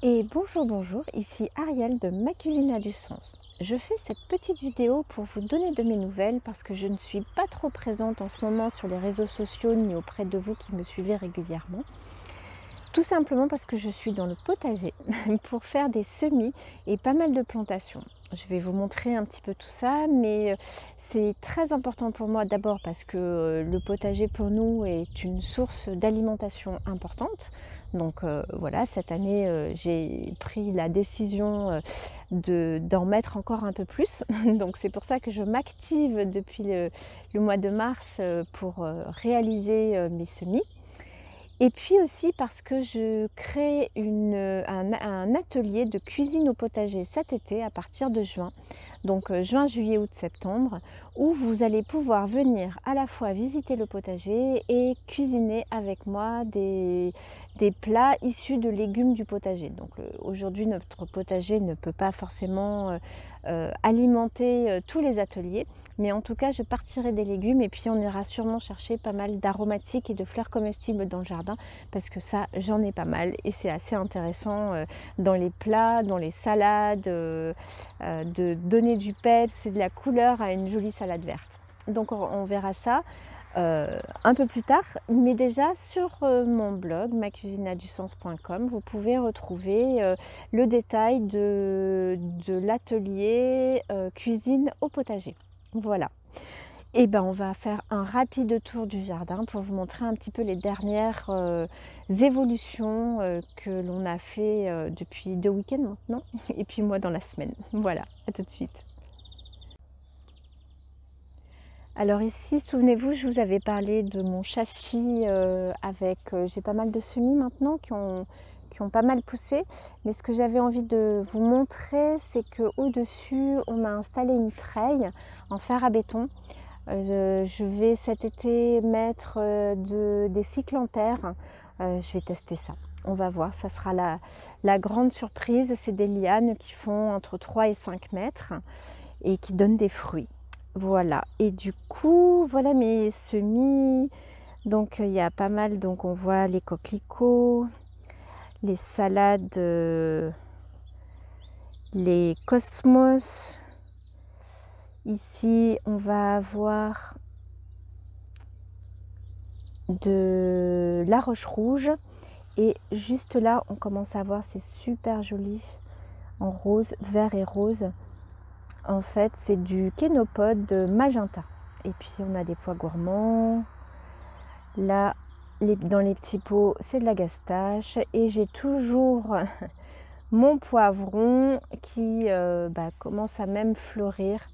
Et bonjour, bonjour, ici Ariel de Ma Cuisine a du sens. Je fais cette petite vidéo pour vous donner de mes nouvelles parce que je ne suis pas trop présente en ce moment sur les réseaux sociaux ni auprès de vous qui me suivez régulièrement. Tout simplement parce que je suis dans le potager pour faire des semis et pas mal de plantations. Je vais vous montrer un petit peu tout ça, mais c'est très important pour moi d'abord parce que le potager pour nous est une source d'alimentation importante. Donc voilà, cette année j'ai pris la décision d'en mettre encore un peu plus. Donc c'est pour ça que je m'active depuis le mois de mars pour réaliser mes semis. Et puis aussi parce que je crée un atelier de cuisine au potager cet été à partir de juin, donc juin, juillet, août, septembre, où vous allez pouvoir venir à la fois visiter le potager et cuisiner avec moi des plats issus de légumes du potager. Donc aujourd'hui notre potager ne peut pas forcément alimenter tous les ateliers, mais en tout cas je partirai des légumes et puis on ira sûrement chercher pas mal d'aromatiques et de fleurs comestibles dans le jardin parce que ça j'en ai pas mal et c'est assez intéressant dans les plats, dans les salades, de donner du peps et de la couleur à une jolie salade verte. Donc on verra ça un peu plus tard, mais déjà sur mon blog macuisineadusens.com vous pouvez retrouver le détail de l'atelier cuisine au potager. Voilà. Et ben on va faire un rapide tour du jardin pour vous montrer un petit peu les dernières évolutions que l'on a fait depuis 2 week-ends maintenant, et puis moi dans la semaine. Voilà, à tout de suite. Alors ici, souvenez-vous, je vous avais parlé de mon châssis j'ai pas mal de semis maintenant qui ont pas mal poussé. Mais ce que j'avais envie de vous montrer, c'est qu'au-dessus, on a installé une treille en fer à béton. Je vais cet été mettre des cycles en terre. Je vais tester ça. On va voir, ça sera la grande surprise. C'est des lianes qui font entre 3 et 5 mètres et qui donnent des fruits. Voilà, et du coup, voilà mes semis. Donc il y a pas mal, donc on voit les coquelicots, les salades, les cosmos. Ici, on va avoir de la roche rouge. Et juste là, on commence à voir, c'est super joli, en rose, vert et rose. En fait, c'est du kénopode magenta. Et puis, on a des pois gourmands. Là, dans les petits pots, c'est de la gastache. Et j'ai toujours mon poivron qui commence à même fleurir,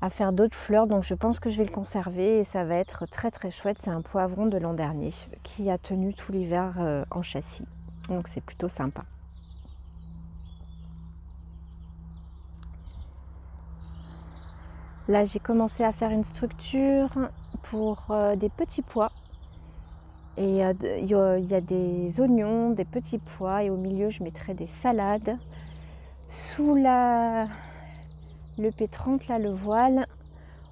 à faire d'autres fleurs. Donc, je pense que je vais le conserver et ça va être très très chouette. C'est un poivron de l'an dernier qui a tenu tout l'hiver en châssis. Donc, c'est plutôt sympa. Là, j'ai commencé à faire une structure pour des petits pois. Et il y a des oignons, des petits pois et au milieu, je mettrai des salades. Sous le pétranque, là, le voile,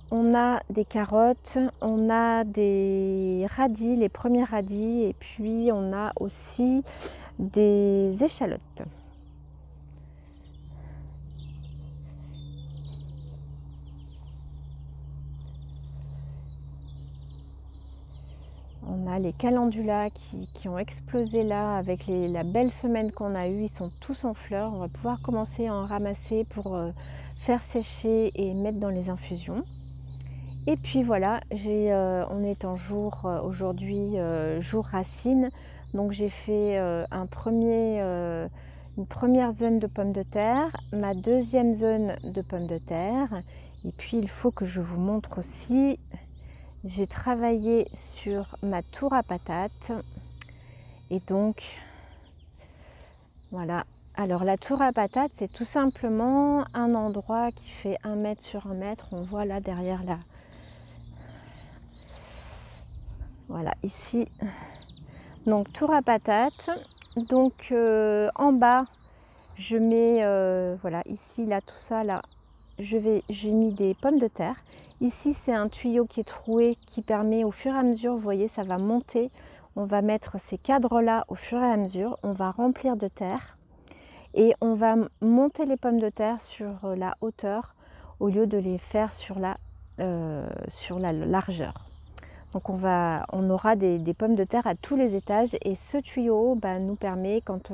on a des carottes, on a des radis, les premiers radis, et puis on a aussi des échalotes. On a les calendulas qui ont explosé là avec la belle semaine qu'on a eue. Ils sont tous en fleurs. On va pouvoir commencer à en ramasser pour faire sécher et mettre dans les infusions. Et puis voilà, on est en jour aujourd'hui, jour racine. Donc j'ai fait une première zone de pommes de terre, ma deuxième zone de pommes de terre. Et puis il faut que je vous montre aussi, j'ai travaillé sur ma tour à patates. Et donc voilà. Alors la tour à patates, c'est tout simplement un endroit qui fait 1 mètre sur 1 mètre. On voit là derrière là. Voilà, ici, donc tour à patates. Donc en bas, je mets, voilà, ici, là, tout ça, là, j'ai mis des pommes de terre. Ici, c'est un tuyau qui est troué qui permet au fur et à mesure, vous voyez, ça va monter. On va mettre ces cadres-là au fur et à mesure. On va remplir de terre. Et on va monter les pommes de terre sur la hauteur au lieu de les faire sur la largeur. Donc on aura des pommes de terre à tous les étages et ce tuyau nous permet, quand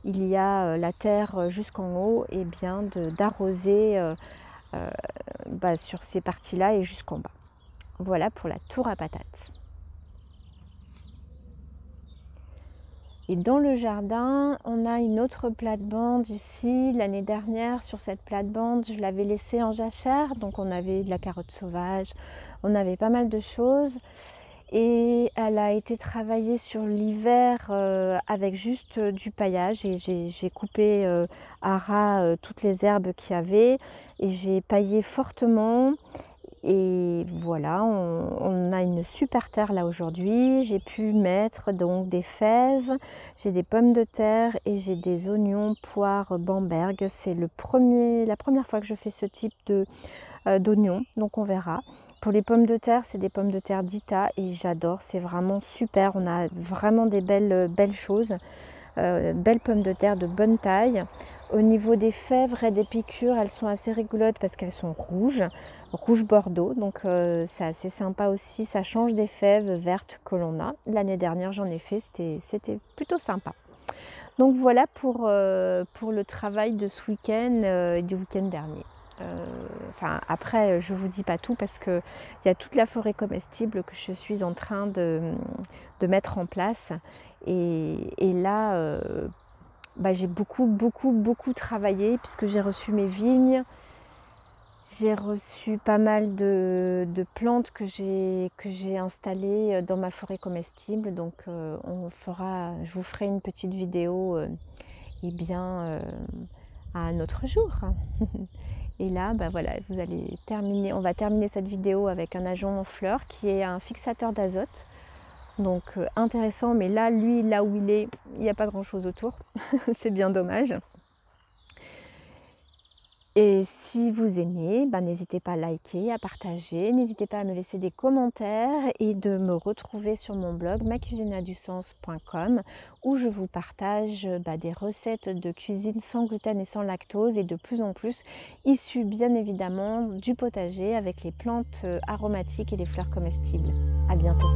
il y a la terre jusqu'en haut, et bien d'arroser sur ces parties-là et jusqu'en bas. Voilà pour la tour à patates. Et dans le jardin, on a une autre plate-bande ici. L'année dernière, sur cette plate-bande, je l'avais laissée en jachère. Donc on avait de la carotte sauvage, on avait pas mal de choses. Et elle a été travaillée sur l'hiver avec juste du paillage. Et j'ai coupé à ras toutes les herbes qu'il y avait. Et j'ai paillé fortement. Et voilà, on a une super terre là aujourd'hui. J'ai pu mettre donc des fèves, j'ai des pommes de terre et j'ai des oignons, poires, bamberg. C'est la première fois que je fais ce type d'oignons, donc on verra. Pour les pommes de terre, c'est des pommes de terre d'Ita et j'adore, c'est vraiment super. On a vraiment des belles choses. Belles pommes de terre de bonne taille. Au niveau des fèves et des piqûres, elles sont assez rigolotes parce qu'elles sont rouge bordeaux, donc c'est assez sympa aussi. Ça change des fèves vertes que l'on a. L'année dernière j'en ai fait, c'était plutôt sympa. Donc voilà pour le travail de ce week-end et du week-end dernier. Après je vous dis pas tout parce que il y a toute la forêt comestible que je suis en train de mettre en place et là j'ai beaucoup travaillé puisque j'ai reçu mes vignes, j'ai reçu pas mal de plantes que j'ai installées dans ma forêt comestible. Donc je vous ferai une petite vidéo à un autre jour. Et là, voilà, on va terminer cette vidéo avec un ajonc en fleurs qui est un fixateur d'azote. Donc intéressant, mais là, lui, là où il n'y a pas grand chose autour. C'est bien dommage. Et si vous aimez, n'hésitez pas à liker, à partager, n'hésitez pas à me laisser des commentaires et de me retrouver sur mon blog macuisineadusens.com où je vous partage des recettes de cuisine sans gluten et sans lactose et de plus en plus issues bien évidemment du potager avec les plantes aromatiques et les fleurs comestibles. À bientôt.